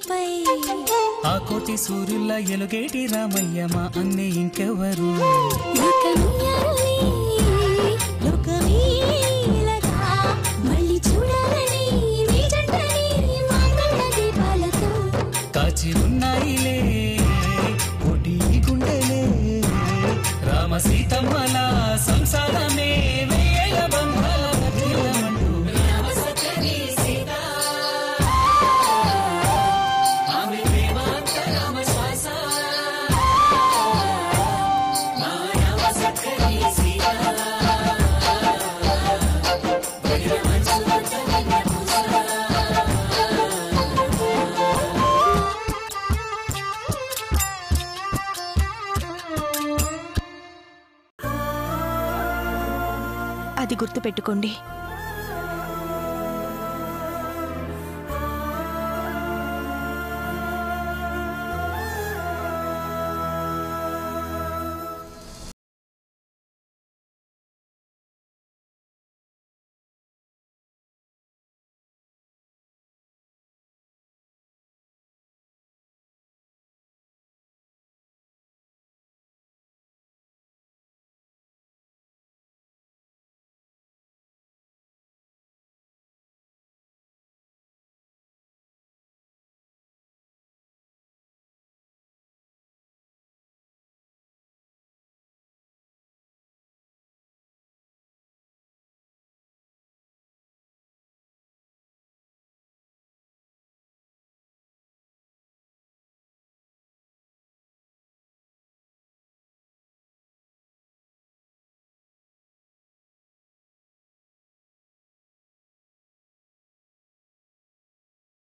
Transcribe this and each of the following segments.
పై ఆ కోటి సూర్యుల ఎలుగేటి రామయ్య మా అన్నే ఇంకెవరు మళ్ళీ చూడాలని మీ జంటని మంగళ దీపాలతో కాచి ఉన్నాయిలే కోటి గుండెలే రామ సీతమ్మల సంసారమే వేల బంధాల మధ్యమంటూ అది గుర్తుపెట్టుకోండి.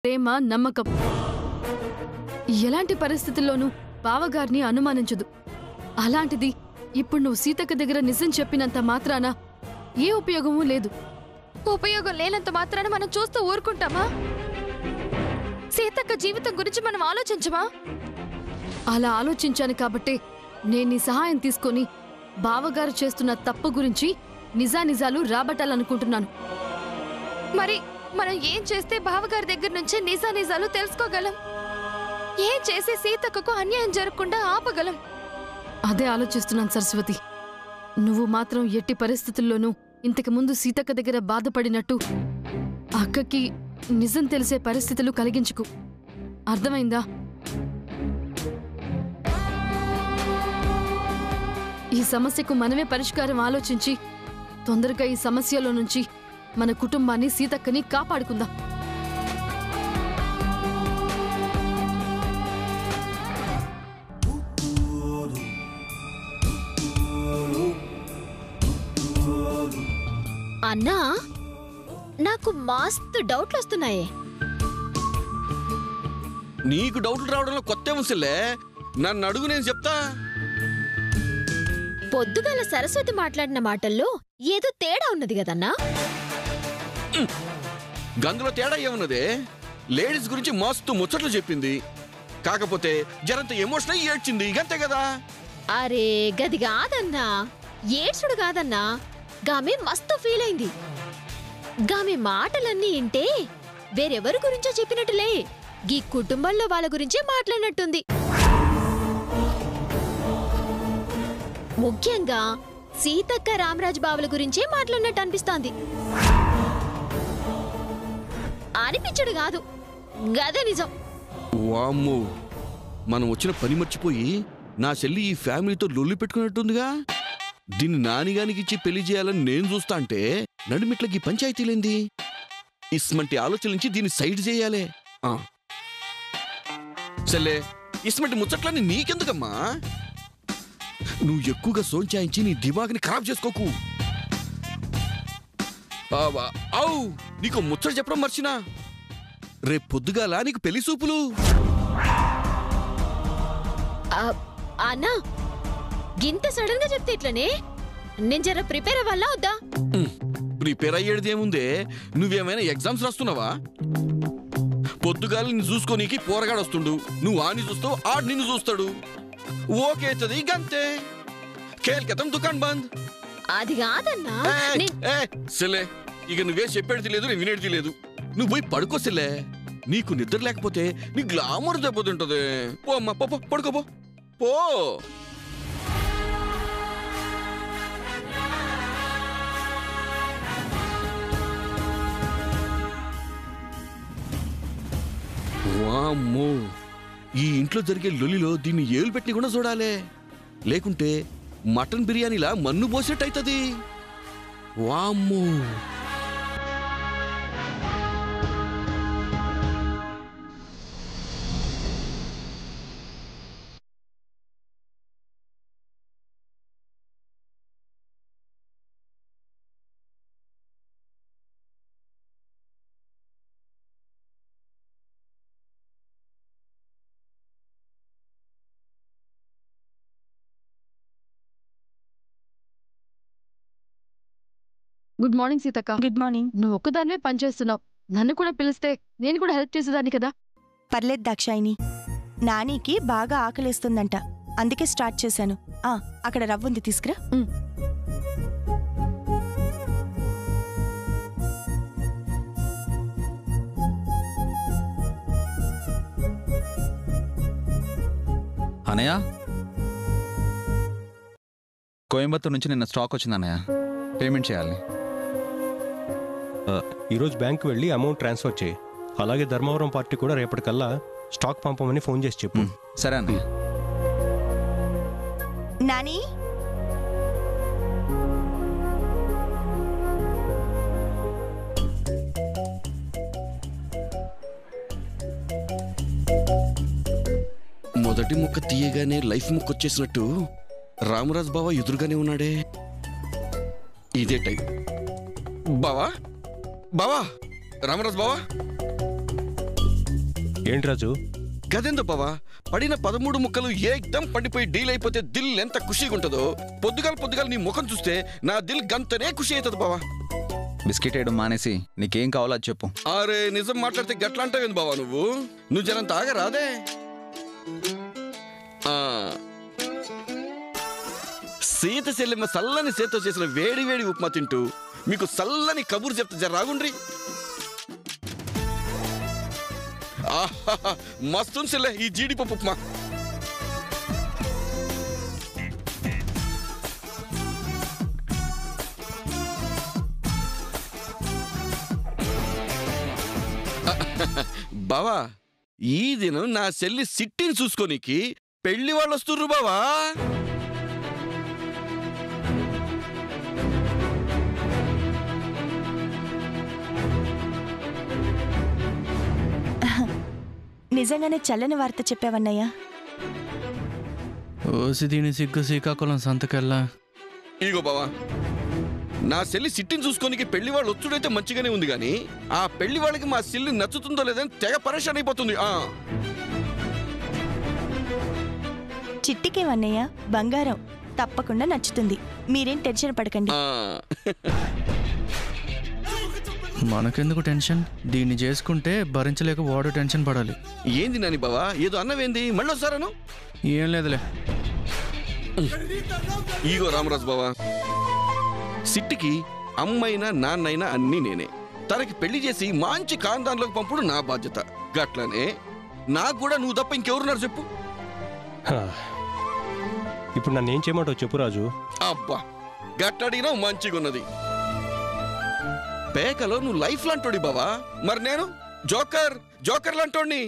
ప్రేమ, నమ్మకం ఎలాంటి పరిస్థితుల్లోనూ బావగారిని అనుమానించదు. అలాంటిది ఇప్పుడు నువ్వు సీతక్క దగ్గర నిజం చెప్పినంత మాత్రాన ఏ ఉపయోగమూ లేదు. ఉపయోగం లేనంత మాత్రాన మనం చూస్తూ ఊరుకుంటామా? సీతక్క జీవితం గురించి మనం ఆలోచించమా? అలా ఆలోచించాను కాబట్టే నేను నీ సహాయం తీసుకొని బావగారు చేస్తున్న తప్పు గురించి నిజానిజాలు రాబట్టాలనుకుంటున్నాను. మరి మనం ఏం చేస్తే బావగారి దగ్గర నుంచి నిజానిజాలు తెలుసుకోగలం? ఏం చేసి సీతక్కకు అన్యాయం జరగకుండా ఆపగలం? అదే ఆలోచిస్తున్నాను సరస్వతి. నువ్వు మాత్రం ఎట్టి పరిస్థితుల్లోనూ ఇంతకు ముందు సీతక్క దగ్గర బాధపడినట్టు అక్కకి నిజం తెలిసే పరిస్థితులు కలిగించుకు. అర్థమైందా? ఈ సమస్యకు మనమే పరిష్కారం ఆలోచించి తొందరగా ఈ సమస్యలో నుంచి మన కుటుంబాన్ని, సీతక్కని కాపాడుకుందాం. అన్నా, నాకు మస్తు డౌట్లు వస్తున్నాయే. నీకు డౌట్లు రావడంలో కొత్త ముసలే, నన్ను అడుగు, నేను చెప్తా. పొద్దుగల సరస్వతి మాట్లాడిన మాటల్లో ఏదో తేడా ఉన్నది కదన్నా? గందులో తేడా ఏమున్నదే? లేడీస్ గురించి మస్తు ముచ్చట్లు చెప్పింది, కాకపోతే జరంత ఎమోషనల్ ఏడ్చింది, గంతే కదా. అరే గది కాదన్నా, ఏడ్చుడు కాదన్నా, గామె మస్తు ఫీల్ అయింది. గామె మాటలన్నీ ఇంటే వేరెవరి గురించో చెప్పినట్టులే, గీ కుటుంబంలో వాళ్ళ గురించే మాట్లాడినట్టుంది. ముఖ్యంగా సీతక్క, రామరాజు బావుల గురించే మాట్లాడినట్టు అనిపిస్తోంది. అనిపించడు కాదు, గదే నిజం. వామ్మో, మనం వచ్చిన పని మర్చిపోయి నా చెల్లి ఈ ఫ్యామిలీతో లొల్లి పెట్టుకున్నట్టుందిగా. దీన్ని నానిగానికి ఇచ్చి పెళ్లి చేయాలని నేను చూస్తా అంటే నడుమిట్లకి పంచాయతీలేంది? ఇస్మంటి ఆలోచన నుంచి దీన్ని సైడ్ చేయాలే. చెల్లే, ఇస్మంటి ముచ్చట్లని నీకెందుకమ్మా? నువ్వు ఎక్కువగా సోంచాయించి నీ దిమాగ్ని ఖరాబ్ చేసుకోకు. అవు, నీకు ముచ్చట చెప్పడం మర్చినా, రేపు పొద్దుగాల నీకు పెళ్లి సూపులు. అన్నా, గింత సడన్ గా చెప్తే ఇట్లనే? నేను జర ప్రిపేర్ అవ్వాలా వద్దా? ప్రిపేర్ అయ్యేది ఏముందే, నువ్వేమైనా ఎగ్జామ్స్ రాస్తున్నావా? పొద్దుగాల నిన్ను చూసుకోనీకి పోరగాడు వస్తుండు, నువ్వు ఆని చూస్తావు, ఆడు నిన్ను చూస్తాడు. ఓకే అవుతుంది, గంతే. కేల్కెతం దుకాణం బంద్. అది కాదన్నా. సెల్లే, ఇక నువ్వే చెప్పేది లేదు, నేను వినేది లేదు. నువ్వు పోయి పడుకో సెల్లే. నీకు నిద్ర లేకపోతే నీ గ్లామర్ దెబ్బతింటది. పో అమ్మా, పో పడుకోపో పో. వామ్మో, ఈ ఇంట్లో జరిగే లొలిలో దీన్ని ఏలు పెట్టి కూడా చూడాలే, లేకుంటే మటన్ బిర్యానీలా మన్ను పోసేట్టు అవుతుంది. వామ్మో. Good morning Seethakka. Good morning. నువ్వు ఒక్కదానివే పనిచేస్తున్నావు, నన్ను కూడా పిలిస్తే నేను కూడా హెల్ప్ చేసేదాన్ని కదా. పర్లేదు దాక్షాయిని, నానికి బాగా ఆకలేస్తుందంట, అందుకే స్టార్ట్ చేశాను. అక్కడ రవ్వుంది, తీసుకురా. అనయ్య, కోయంబత్తూరు నుంచి నిన్న స్టాక్ వచ్చింది అన్నయ్య, పేమెంట్ చేయాలి. ఈరోజు బ్యాంకు వెళ్ళి అమౌంట్ ట్రాన్స్ఫర్ చేయి. అలాగే ధర్మవరం పార్టీ కూడా రేపటికల్లా స్టాక్ పంపమని ఫోన్ చేసి చెప్పు. సరే అన్నయ్య. నాని, మొదటి ముక్క తీయగానే లైఫ్ ముక్క వచ్చేసినట్టు రామరాజ్ బావ ఎదురుగానే ఉన్నాడే. ఇదే టైం. బావా బావా, రామరాజ్ బావా. ఏంటి రాజు? గదెందు బావా, పడిన 13 ముక్కలు ఏకదం పండిపోయి డీల్ అయిపోతే దిల్ ఎంత ఖుషీగా ఉంటుందో, పొద్దుగాల నీ ముఖం చూస్తే నా దిల్ గంతనే ఖుషి అవుతుంది బావా. బిస్కెట్ వేయడం మానేసి నీకేం కావాలో అది చెప్పు. అరే నిజం మాట్లాడితే గట్లా అంటావేంది బావా నువ్వు జనంత ఆగరాదే. సీత చెల్లెమ్మ సల్లని చేత్తో చేసిన వేడి వేడి ఉప్మా తింటూ మీకు సల్లని కబురు చెప్తే జర రాగుండ్రి. మస్తు చెల్లె ఈ జీడిపప్పు ఉప్మా. బావా, ఈ దినం నా చెల్లి సిట్టిని చూసుకోనికి పెళ్లి వాళ్ళు వస్తుర్రు బావా. నిజంగానే చల్లని వార్త చెప్పావన్నయ్యా. ఓసి దీని సిగ్గు శ్రీకాకుళం సంతకెళ్ళా. ఇగో బావా, నా చెల్లి సిట్టిని చూసుకోనికి పెళ్లి వాళ్ళు వచ్చుడైతే మంచిగానే ఉంది గాని, ఆ పెళ్లి వాళ్ళకి మా చెల్లి నచ్చుతుందో లేదని తెగ పరేషాన్ అయిపోతుంది. చిట్టికేమన్నయ్య, బంగారం తప్పకుండా నచ్చుతుంది, మీరేం టెన్షన్ పడకండి. మనకెందుకు టెన్షన్, దీన్ని చేసుకుంటే భరించలేక వాడు టెన్షన్ పడాలి. ఏంది నాని బావా, ఏదో అన్నవేంది మళ్ళీ వస్తారను? ఏం లేదులే. ఈగో రామరాజు బావా, సిట్టికి అమ్మైనా నాన్నైనా అన్నీ నేనే. తనకి పెళ్లి చేసి మంచి ఖాందాన్లోకి పంపుడు నా బాధ్యత. గట్లనే నాకు కూడా నువ్వు తప్ప ఇంకెవరున్నారు చెప్పు. ఇప్పుడు నన్ను ఏం చేయమంటావు చెప్పు రాజు. అబ్బా, గట్టడిగినా మంచిగున్నది. పేకలో నువ్వు లైఫ్ లాంటోడి బావా, మరి నేను జోకర్ లాంటోడిని.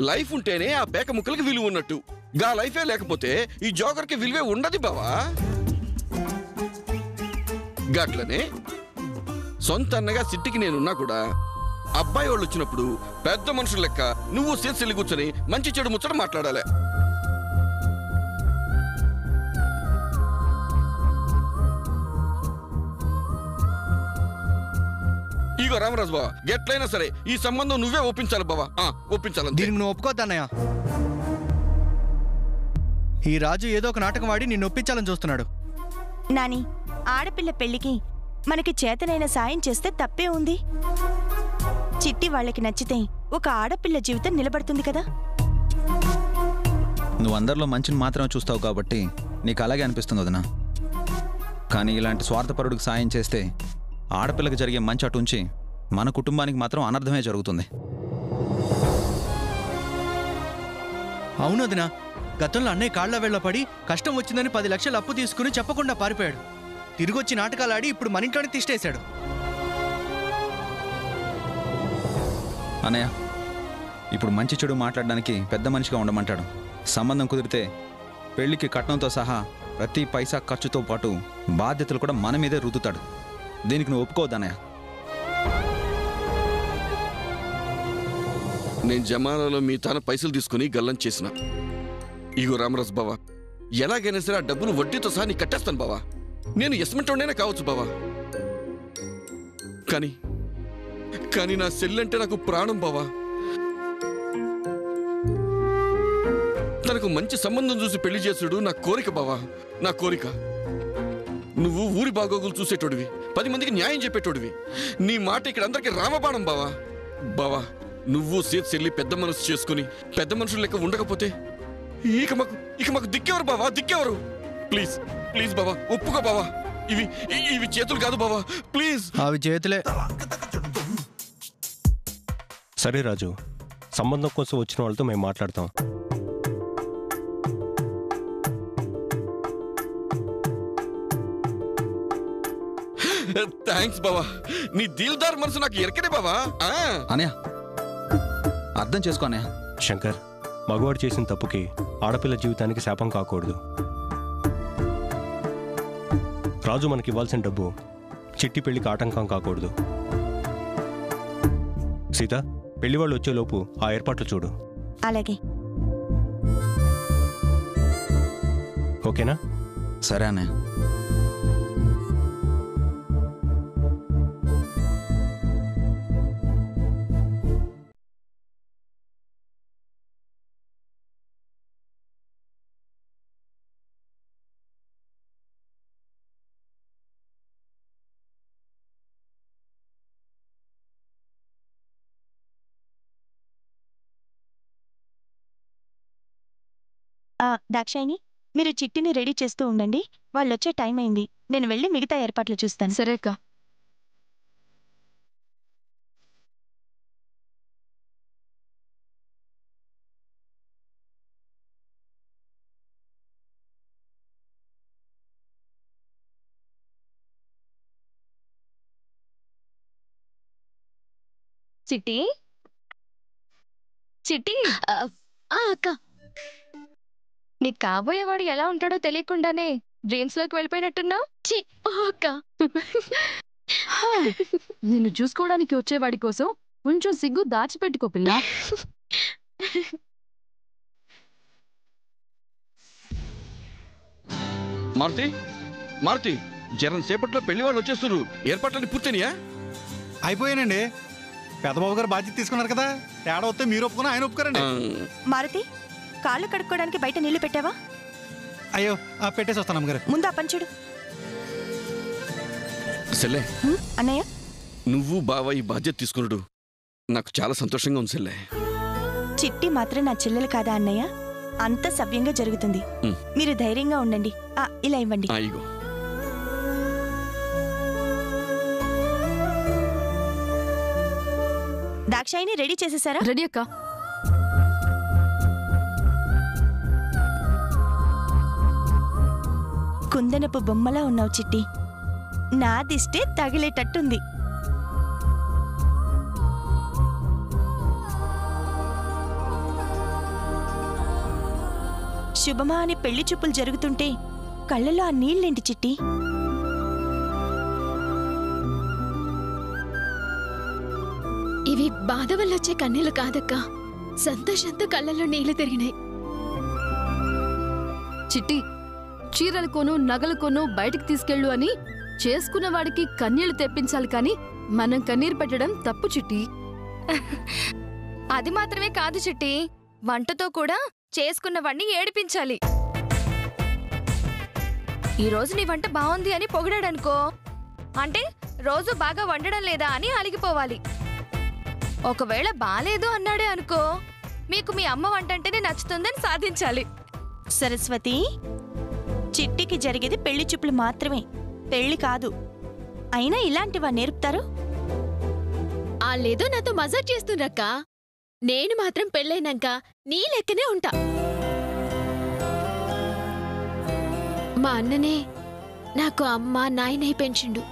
లైఫ్ ఉంటేనే ఆ పేక ముక్కలకి విలువ ఉన్నట్టు, గా లైఫే లేకపోతే ఈ జోకర్కి విలువే ఉండదు బావా. గట్లనే సొంత అన్నగా సిట్టికి నేనున్నా కూడా అబ్బాయి వాళ్ళు వచ్చినప్పుడు పెద్ద మనుషుల లెక్క నువ్వు సెల్లి కూర్చొని మంచి చెడు ముచ్చట మాట్లాడాలి. ఇగో రామరాజు బావా, ఎట్లయినా సరే ఈ సంబంధం నువ్వే ఒప్పించాలి బావా. ఒప్పించాలి. దీనికి నువ్వు ఒప్పుకోద్దన్నయ్య. ఈ రాజు ఏదో ఒక నాటకం వాడి నిన్ను ఒప్పించాలని చూస్తున్నాడు. నాని, ఆడపిల్ల పెళ్లికి మనకి చేతనైన సాయం చేస్తే తప్పే ఉంది. చిట్టి వాళ్ళకి నచ్చితే ఒక ఆడపిల్ల జీవితం నిలబడుతుంది కదా. నువ్వు అందరిలో మంచిని మాత్రమే చూస్తావు కాబట్టి నీకు అలాగే అనిపిస్తుంది వదినా. కానీ ఇలాంటి స్వార్థపరుడికి సాయం చేస్తే ఆడపిల్లకి జరిగే మంచి అటుంచి మన కుటుంబానికి మాత్రం అనర్థమే జరుగుతుంది. అవును వదినా, గతంలో అన్నయ్య కాళ్ల వేళ్ల పడి కష్టం వచ్చిందని 10 లక్షలు అప్పు తీసుకుని చెప్పకుండా పారిపోయాడు. తిరిగొచ్చి నాటకాలు ఆడి ఇప్పుడు మన ఇంట్లోనే తిష్టేశాడు. అన్నయ్య, ఇప్పుడు మంచి చెడు మాట్లాడడానికి పెద్ద మనిషిగా ఉండమంటాడు. సంబంధం కుదిరితే పెళ్లికి కట్నంతో సహా ప్రతి పైసా ఖర్చుతో పాటు బాధ్యతలు కూడా మన మీదే రుద్దుతాడు. దీనికి నువ్వు ఒప్పుకోవద్దన్నయ్య. నేను జమానాలో మీ తాన పైసలు తీసుకుని గల్లం చేసిన. ఇగో రామరాజు బావా, ఎలాగైనా సరే ఆ డబ్బును వడ్డీతో సహా నీకు కట్టేస్తాను బావా. నేను ఎస్మెంటోడైనా కావచ్చు బావా, కానీ నా సెల్లంటే నాకు ప్రాణం బావా. తనకు మంచి సంబంధం చూసి పెళ్లి చేసుడు నా కోరిక బావా, నా కోరిక. నువ్వు ఊరి బాగోగులు చూసేటోడివి, 10 మందికి న్యాయం చెప్పేటోడివి. నీ మాట ఇక్కడ అందరికీ రామబాణం బావా. బావా, నువ్వు సెల్లి పెద్ద మనసు చేసుకుని పెద్ద మనుషులు లెక్క ఉండకపోతే ఇక మాకు దిక్కెవరు బావా, దిక్కెవరు? ప్లీజ్ ప్లీజ్ బావా, ఒప్పుకో బావా. ఇవి చేతులు కాదు బావా, ప్లీజ్. అవి చేతులే. సరే రాజు, సంబంధం కోసం వచ్చిన వాళ్ళతో మేము మాట్లాడతాం. థ్యాంక్స్ బావా, నీ దిల్దార్ మనసు నాకు ఎరకనే బావా. అన్నయ్య, అర్థం చేసుకో అన్నయ్య. శంకర్, మగవాడు చేసిన తప్పుకి ఆడపిల్ల జీవితానికి శాపం కాకూడదు. రాజు మనకి ఇవ్వాల్సిన డబ్బు చిట్టి పెళ్లికి ఆటంకం కాకూడదు. సీత, పెళ్లి వాళ్ళు వచ్చేలోపు ఆ ఏర్పాట్లు చూడు. అలాగే. ఓకేనా? సరే అన్నయ్య. దాక్షాయిని, మీరు చిట్టిని రెడీ చేస్తూ ఉండండి. వాళ్ళు వచ్చే టైం అయింది. నేను వెళ్ళి మిగతా ఏర్పాట్లు చూస్తాను. సరే అక్క. చిట్టి చిట్టి, అక్క, నీకు కాబోయేవాడు ఎలా ఉంటాడో తెలియకుండానే డ్రీమ్స్ లోకి వెళ్ళిపోయినట్టున్నావు. అక్క, నిన్ను చూసుకోవడానికి వచ్చేవాడి కోసం కొంచెం సిగ్గు దాచిపెట్టుకో పిల్ల. మారుతి, జరం సేపట్లో పెళ్లి వాళ్ళు వచ్చేస్తున్నారు. ఏర్పాట్లన్నీ పూర్తయినాయా? అయిపోయానండి. పెద్దబాబు గారు బాధ్యత తీసుకున్నారు కదా, తేడా వస్తే మీరు ఒప్పుకున్నా ఆయన ఒప్పుకోరండి. మారుతి, కాళ్ళు కడుక్కోవడానికి బయట నీళ్లు పెట్టావా? అయ్యో, పెట్టేసి వస్తాను అమ్మగారు. ముందు ఆ పని చూడు. సెల్లే, అన్నయ్య, నువ్వు బావ ఈ బాధ్యత తీసుకున్నాడు నాకు చాలా సంతోషంగా ఉంది సెల్లే. చిట్టి మాత్రం నా చెల్లెలు కాదా అన్నయ్య? అంత సవ్యంగా జరుగుతుంది. మీరు ధైర్యంగా ఉండండి. ఇలా ఇవ్వండి. ఇగో. దాక్షాయిని రెడీ చేసేసారా? రెడీ అక్క. కుందనపు బొమ్మలా ఉన్నావు చిట్టి. నాదిష్టే తగిలేటట్టుంది. శుభమా అని పెళ్లి చూపులు జరుగుతుంటే కళ్ళలో ఆ నీళ్ళేంటి చిట్టి? ఇవి బాధ వల్ల వచ్చే కన్నీళ్లు కాదక్క, సంతోషంతో కళ్ళల్లో నీళ్లు తిరిగినాయి. చిట్టి, చీరలు కొను నగలు కొను బయటికి తీసుకెళ్ళు అని చేసుకున్న వాడికి కన్నీళ్లు తెప్పించాలి కానీ మనం కన్నీరు పెట్టడం తప్పు చిట్టి. అది మాత్రమే కాదు చిట్టి, వంటతో కూడా చేసుకున్నవాణ్ణి ఏడిపించాలి. ఈరోజు నీ వంట బాగుంది అని పొగిడాడనుకో, అంటే రోజు బాగా వండడం లేదా అని అలిగిపోవాలి. ఒకవేళ బాలేదు అన్నాడే అనుకో, మీకు మీ అమ్మ వంట అంటేనే నచ్చుతుందని సాధించాలి. సరస్వతి, చిట్టికి జరిగేది పెళ్లి చూపులు మాత్రమే, పెళ్లి కాదు. అయినా ఇలాంటివా నేర్పుతారు? వాళ్ళేదో నాతో మజాక్ చేస్తుండ్రక్క. నేను మాత్రం పెళ్ళైనాక నీ లెక్కనే ఉంటా. మా అన్ననే నాకు అమ్మ నాయనై పెంచిండు.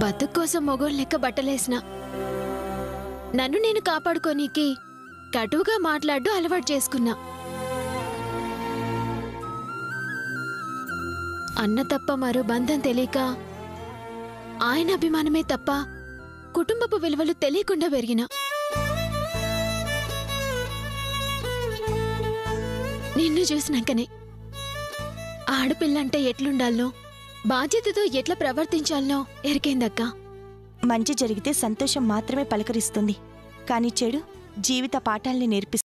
బతుకు కోసం మొగోళ్ళ లెక్క బట్టలేసిన. నన్ను నేను కాపాడుకోనీకి కటువుగా మాట్లాడు అలవాటు చేసుకున్నా. అన్న తప్ప మరో బంధం తెలియక, ఆయన అభిమానమే తప్ప కుటుంబపు విలువలు తెలియకుండా పెరిగిన. నిన్ను చూసినాకనే ఆడపిల్లంటే ఎట్లుండాలనో, బాధ్యతతో ఎట్లా ప్రవర్తించాలనో ఎరికైందక్క. మంచి జరిగితే సంతోషం మాత్రమే పలకరిస్తుంది, కానీ చెడు జీవిత పాఠాల్ని నేర్పిస్తుంది.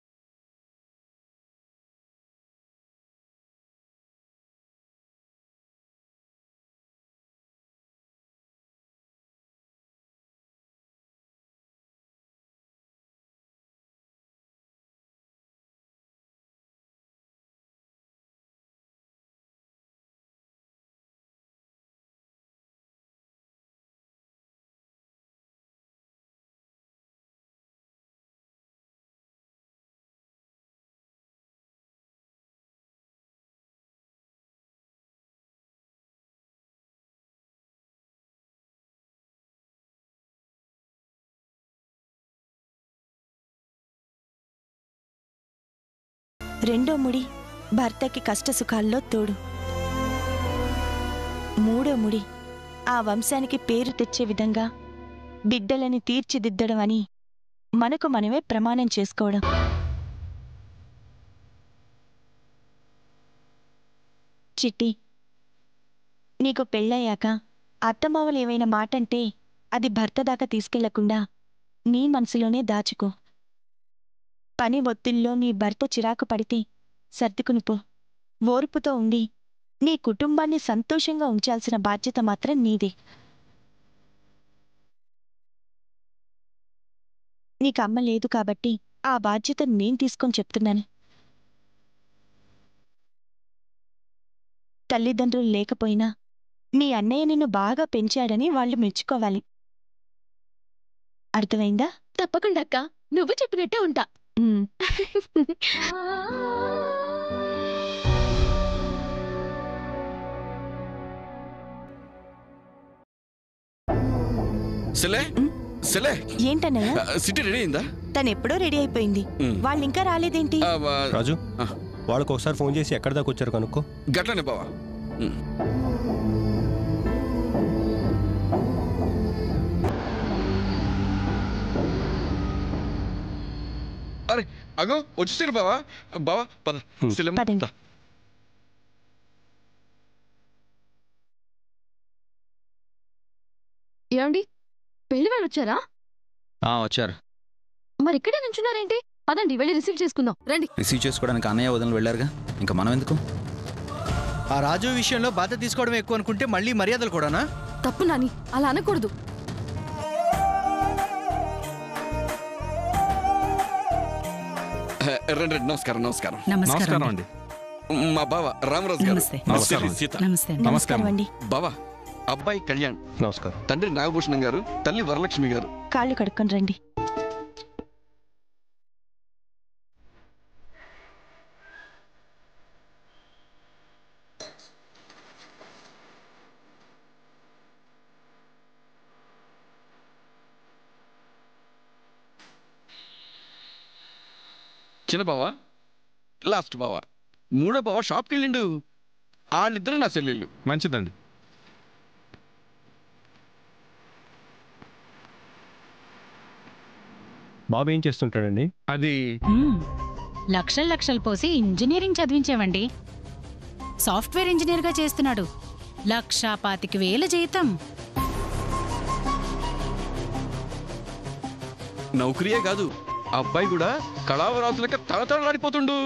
రెండో ముడి భర్తకి కష్టసుఖాల్లో తోడు. మూడో ముడి ఆ వంశానికి పేరు తెచ్చే విధంగా బిడ్డలని తీర్చిదిద్దడం అని మనకు మనమే ప్రమాణం చేసుకోవడం. చిట్టి, నీకు పెళ్ళయ్యాక అత్తమావలు ఏవైనా మాటంటే అది భర్త దాకా తీసుకెళ్లకుండా నీ మనసులోనే దాచుకో. పని ఒత్తిల్లో నీ భర్త చిరాకు పడితే సర్దుకునిపో. ఓర్పుతో ఉండి నీ కుటుంబాన్ని సంతోషంగా ఉంచాల్సిన బాధ్యత మాత్రం నీదే. నీకమ్మ లేదు కాబట్టి ఆ బాధ్యత నేను తీసుకొని చెప్తున్నాను. తల్లిదండ్రులు లేకపోయినా మీ అన్నయ్య నిన్ను బాగా పెంచాడని వాళ్ళు మెచ్చుకోవాలి. అర్థమైందా? తప్పకుండా అక్క, నువ్వు చెప్పినట్టే ఉంటా. ఏంటన్నయ్య? సిటీ రెడీ అయిందా? తనెప్పుడో రెడీ అయిపోయింది. వాళ్ళింకా రాలేదేంటి? రాజు, వాళ్ళకు ఒకసారి ఫోన్ చేసి ఎక్కడి దాకా వచ్చారు కనుక్కో. గట్లనే బావా. అరే అగో వచ్చేసారు బావా. బావా పద. పదండి. ఏమండి, పెళ్లి వాళ్ళు వచ్చారా? వచ్చారు. మరి ఇక్కడే నుంచున్నారేంటి? పదండి, వెళ్ళి రిసీవ్ చేసుకుందాం. రండి. రిసీవ్ చేసుకోవడానికి అన్నయ్య వదనలు వెళ్ళారుగా, ఇంకా మనం ఎందుకు? ఆ రాజు విషయంలో బాధ్యత తీసుకోవడం ఎక్కువ అనుకుంటే మళ్ళీ మర్యాదలు కూడానా? తప్పు నాని, అలా అనకూడదు. రండి. నమస్కారం. నమస్కారం. నమస్కారం అండి. మా బావ రామరాజు గారు. నమస్కారం. సీత. నమస్కారం అండి. బావా, అబ్బాయి కళ్యాణ్. నమస్కారం. తండ్రి నాగభూషణం గారు, తల్లి వరలక్ష్మి గారు. కాళ్ళు కడుక్కొని రండి. చిన్న బావా, లాస్ట్ బావా, మూడో బావా షాప్కి వెళ్ళిండు. వాళ్ళిద్దరు నా చెల్లెళ్ళు. మంచిదండి. బాబు ఏం చేస్తుంటాడండి? అది లక్షలు లక్షలు పోసి ఇంజనీరింగ్ చదివించావండి. సాఫ్ట్వేర్ ఇంజనీర్గా చేస్తున్నాడు. 1,25,000 జీతం. నౌకరియే కాదు, అబ్బాయి కూడా కళావరాతులకి తలతడలాడిపోతుండు.